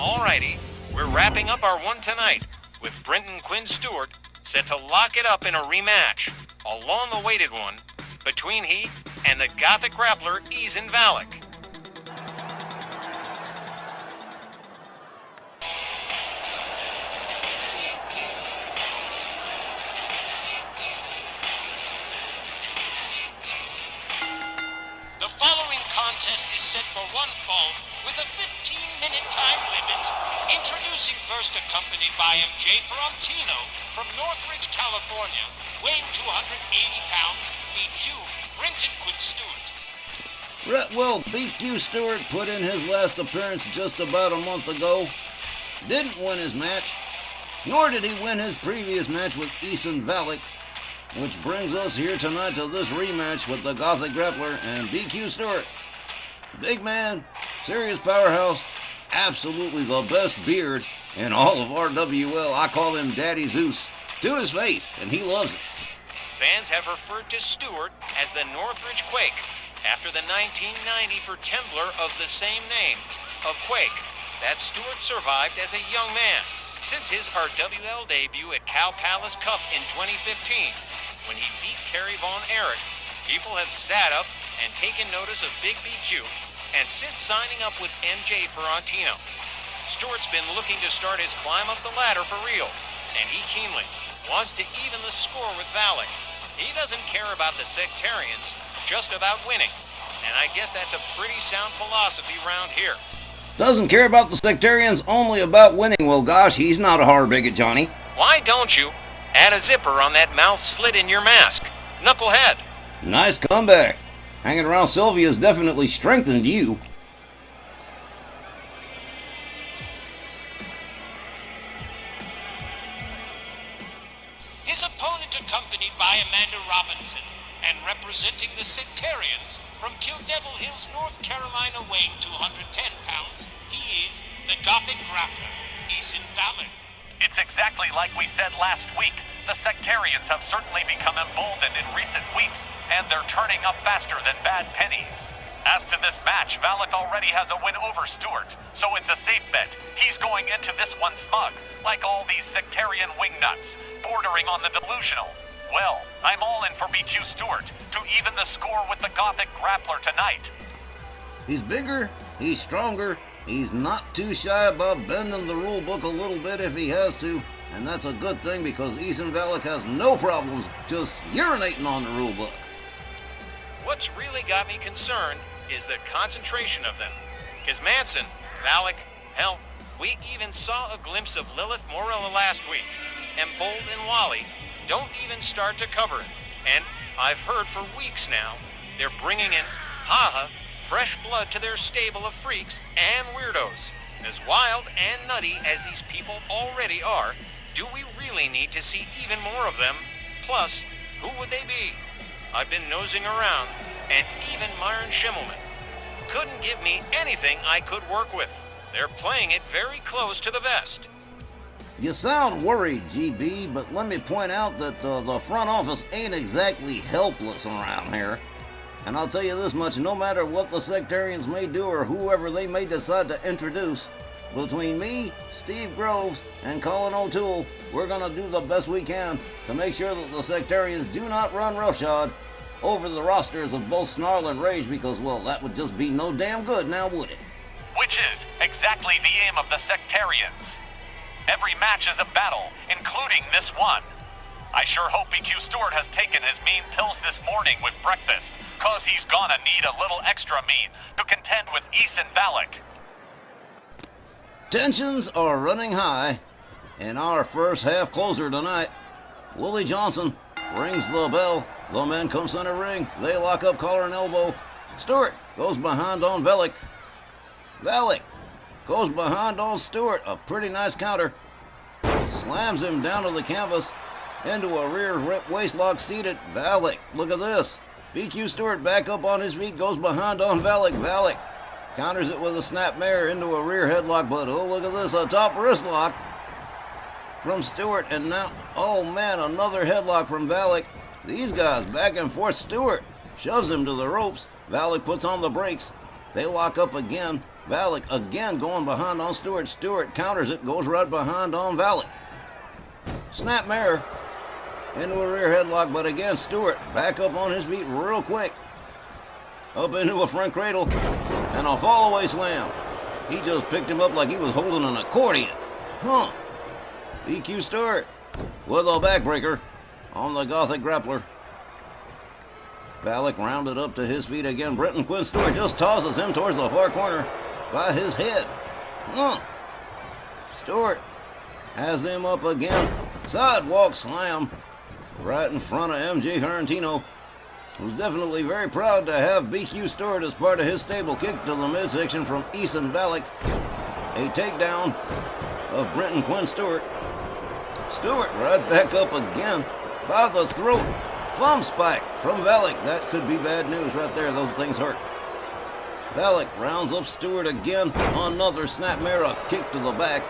Alrighty, we're wrapping up our one tonight, with Quinn Stuart set to lock it up in a rematch, a long-awaited one, between he and the Gothic grappler Eason Valik. The following contest is set for one fall with a 15-minute time limit. Introducing first, accompanied by MJ Ferrantino from Northridge, California, weighing 280 pounds, BQ, Quinn Stuart. Well, BQ Stuart put in his last appearance just about a month ago. Didn't win his match, nor did he win his previous match with Eason Valik, which brings us here tonight to this rematch with the Gothic grappler and BQ Stuart. Big man, serious powerhouse, absolutely the best beard in all of RWL. I call him Daddy Zeus to his face, and he loves it. Fans have referred to Stuart as the Northridge Quake, after the 1990 for Tembler of the same name of Quake, that Stuart survived as a young man since his RWL debut at Cow Palace Cup in 2015, when he beat Kerry Von Erich. People have sat up and taken notice of Big BQ, and since signing up with MJ Ferrantino, Stuart's been looking to start his climb up the ladder for real, and he keenly wants to even the score with Valik. He doesn't care about the sectarians, just about winning, and I guess that's a pretty sound philosophy around here. Doesn't care about the sectarians, only about winning. Well, gosh, he's not a hard bigot, Johnny. Why don't you add a zipper on that mouth slit in your mask, knucklehead? Nice comeback. Hanging around Sylvia's definitely strengthened you. His opponent, accompanied by Amanda Robinson, and representing the sectarians from Kill Devil Hills, North Carolina, weighing 210 pounds, he is the Gothic grappler, Eason Valik. It's exactly like we said last week. The sectarians have certainly become emboldened in recent weeks, and they're turning up faster than bad pennies. As to this match, Valik already has a win over Stuart, so it's a safe bet. He's going into this one smug, like all these sectarian wingnuts, bordering on the delusional. Well, I'm all in for BQ Stuart to even the score with the Gothic grappler tonight. He's bigger, he's stronger, he's not too shy about bending the rule book a little bit if he has to, and that's a good thing because Eason Valik has no problems just urinating on the rule book. What's really got me concerned is the concentration of them. Because Manson, Valik, hell, we even saw a glimpse of Lilith Morella last week, and Bold and Wally don't even start to cover it. And I've heard for weeks now, they're bringing in, fresh blood to their stable of freaks and weirdos. As wild and nutty as these people already are, do we really need to see even more of them? Plus, who would they be? I've been nosing around, and even Myron Schimmelman couldn't give me anything I could work with. They're playing it very close to the vest. You sound worried, GB, but let me point out that the front office ain't exactly helpless around here. And I'll tell you this much, no matter what the sectarians may do or whoever they may decide to introduce, between me, Steve Groves, and Colin O'Toole, we're going to do the best we can to make sure that the sectarians do not run roughshod over the rosters of both Snarl and Rage, because, well, that would just be no damn good, now would it? Which is exactly the aim of the sectarians. Every match is a battle, including this one. I sure hope BQ Stuart has taken his mean pills this morning with breakfast, cause he's gonna need a little extra mean to contend with Eason Valik. Tensions are running high in our first half closer tonight. Willie Johnson rings the bell. The men come center ring. They lock up collar and elbow. Stuart goes behind on Valik. Valik goes behind on Stuart. A pretty nice counter. Slams him down to the canvas into a rear waistlock seated. Valik, look at this. BQ Stuart back up on his feet, goes behind on Valik. Valik counters it with a snapmare into a rear headlock, but oh, look at this, a top wrist lock from Stuart, and now, oh man, another headlock from Valik. These guys back and forth. Stuart shoves him to the ropes. Valik puts on the brakes. They lock up again. Valik again going behind on Stuart. Stuart counters it, goes right behind on Valik. Snap mare into a rear headlock, but again, Stuart back up on his feet real quick. Up into a front cradle and a fall-away slam. He just picked him up like he was holding an accordion. BQ Stuart with a backbreaker on the Gothic Grappler. Valik rounded up to his feet again. Quinn Stuart just tosses him towards the far corner by his head. Stuart has him up again. Sidewalk slam right in front of MJ Ferrantino, who's definitely very proud to have BQ Stuart as part of his stable. Kick to the midsection from Eason Valik. A takedown of Quinn Stuart. Stuart right back up again by the throat. Thumb spike from Valik. That could be bad news right there. Those things hurt. Valik rounds up Stuart again. Another snapmare, kick to the back.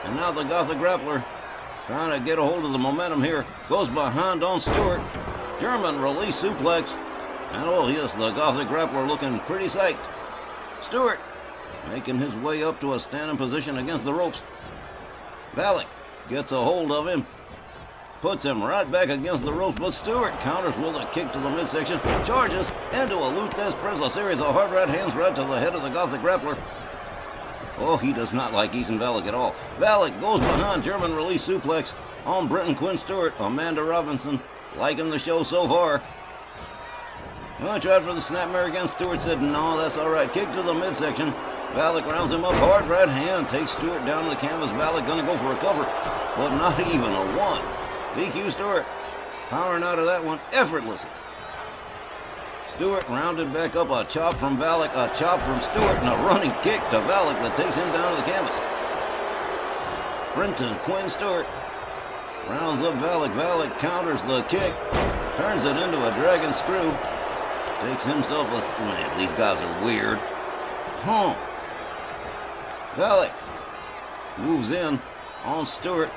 And now the Gothic Grappler trying to get a hold of the momentum here. Goes behind on Stuart. German release suplex. And oh yes, the Gothic Grappler looking pretty psyched. Stuart making his way up to a standing position against the ropes. Valik gets a hold of him. Puts him right back against the ropes, but Stuart counters with a kick to the midsection. Charges into a Lutez press, a series of hard right hands right to the head of the Gothic Grappler. Oh, he does not like Eason Valik at all. Valik goes behind, German release suplex on Quinn Stuart. Amanda Robinson liking the show so far. I tried for the snapmare again. Stuart said, no, that's all right. Kick to the midsection. Valik rounds him up hard. Right hand takes Stuart down to the canvas. Valik going to go for a cover, but not even a one. BQ Stuart powering out of that one effortlessly. Stuart rounded back up, a chop from Valik, a chop from Stuart, and a running kick to Valik that takes him down to the canvas. Quinn Stuart rounds up Valik. Valik counters the kick, turns it into a dragon screw, takes himself a... Man, these guys are weird. Valik moves in on Stuart.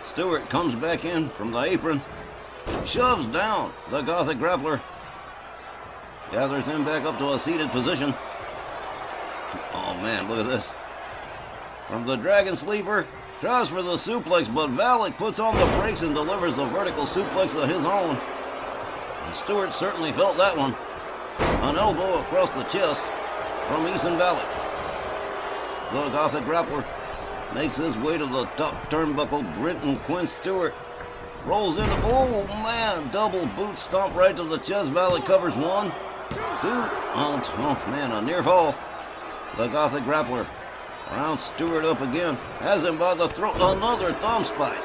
Stuart comes back in from the apron, shoves down the Gothic Grappler, gathers him back up to a seated position. Oh man, look at this. From the Dragon Sleeper, tries for the suplex, but Valik puts on the brakes and delivers the vertical suplex of his own. And Stuart certainly felt that one. An elbow across the chest from Eason Valik. The Gothic Grappler makes his way to the top turnbuckle. Quinn Stuart rolls in. Oh man, double boot stomp right to the chest. Valik covers one, two. Oh man, a near fall. The Gothic Grappler rounds Stuart up again. Has him by the throat. Another thumb spike.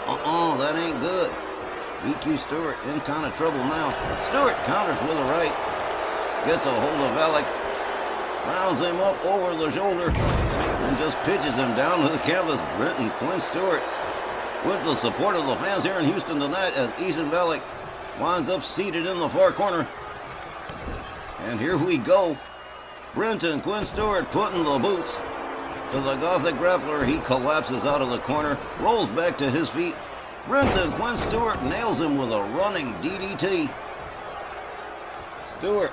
That ain't good. BQ Stuart in kind of trouble now. Stuart counters with a right. Gets a hold of Valik. Rounds him up over the shoulder and just pitches him down to the canvas. Quinn Stuart with the support of the fans here in Houston tonight as Eason Valik winds up seated in the far corner. And here we go. Quinn Stuart putting the boots to the Gothic Grappler. He collapses out of the corner, rolls back to his feet. Quinn Stuart nails him with a running DDT. Stuart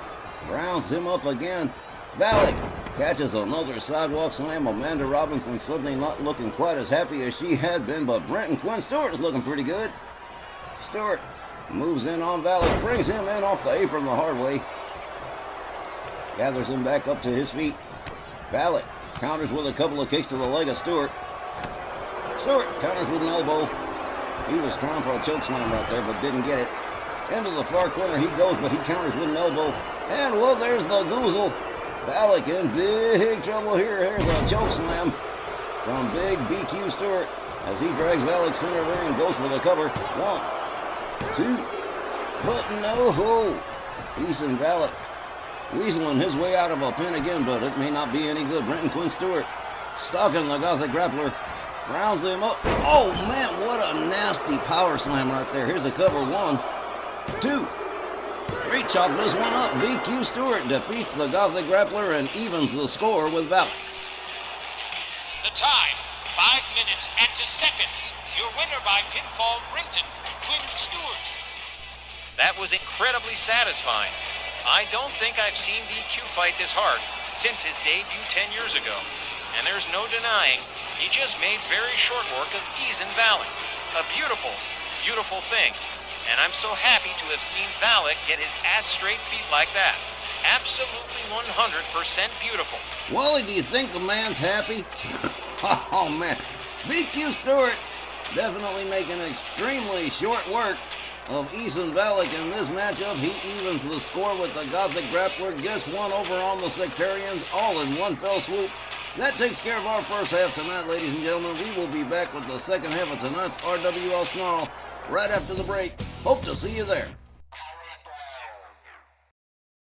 rounds him up again. Valik catches another sidewalk slam. Amanda Robinson suddenly not looking quite as happy as she had been, but Quinn Stuart is looking pretty good. Stuart moves in on Valik, brings him in off the apron the hard way. Gathers him back up to his feet. Valik counters with a couple of kicks to the leg of Stuart. Stuart counters with an elbow. He was trying for a choke slam right there, but didn't get it. Into the far corner he goes, but he counters with an elbow. And well, there's the goozle. Valik in big trouble here. Here's a choke slam from big BQ Stuart as he drags Valik center ring and goes for the cover. 1, 2, but no. Eason Valik weaseling his way out of a pin again, but it may not be any good. Quinn Stuart stalking the Gothic Grappler. Rounds him up. Oh man, what a nasty power slam right there. Here's a cover. 1, 2. Great chop this one up. BQ Stuart defeats the Gothic Grappler and evens the score with Valik. The time, 5 minutes and 2 seconds. Your winner by pinfall, Quinn Stuart. That was incredibly satisfying. I don't think I've seen BQ fight this hard since his debut 10 years ago. And there's no denying, he just made very short work of Eason Valik. A beautiful, beautiful thing. And I'm so happy to have seen Valik get his ass-straight feet like that. Absolutely 100% beautiful. Wally, do you think the man's happy? Oh, man. BQ Stuart definitely making extremely short work of Eason Valik in this matchup. He evens the score with the Gothic Grappler, gets one over on the Sectarians, all in one fell swoop. That takes care of our first half tonight, ladies and gentlemen. We will be back with the second half of tonight's RWL Snarl right after the break. Hope to see you there.